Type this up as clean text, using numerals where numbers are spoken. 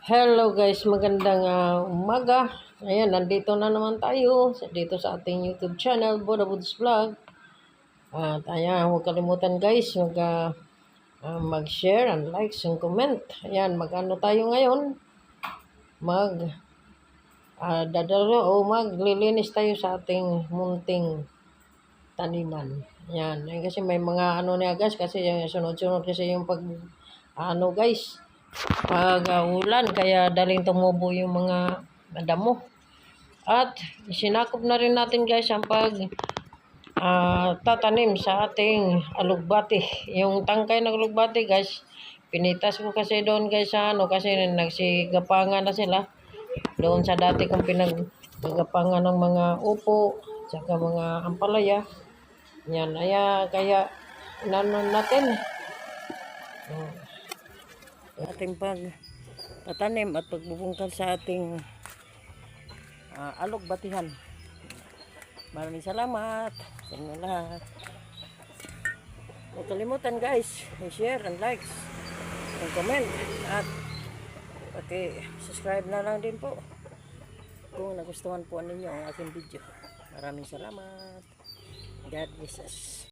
Hello guys, magandang umaga. Ayan, nandito na naman tayo dito sa ating YouTube channel, Boda Buds Vlog. At ayan, huwag kalimutan guys, mag-share and like and comment. Ayan, mag-ano tayo ngayon? Dadalo o maglilinis tayo sa ating munting taniman. Ayan, kasi may mga ano niya guys, kasi sunod-sunod kasi yung guys. Ulan, kaya daling tumubo yung mga damo. At sinakop na rin natin guys ang tatanim sa ating alugbati. Yung tangkay ng alugbati guys, pinitas ko kasi doon guys sa kasi nagsigapangan na sila. Doon sa dati kong pinaggapangan ng mga upo, saka mga ampalaya. Yan, kaya nanon natin. Ating pagtatanim at pagbubungkal sa ating alugbatihan. Maraming salamat sa inyo lahat. Huwag kalimutan guys, i-share and likes and comment at paki-subscribe na lang din po kung nagustuhan po ninyo ang aking video. Maraming salamat. God bless us.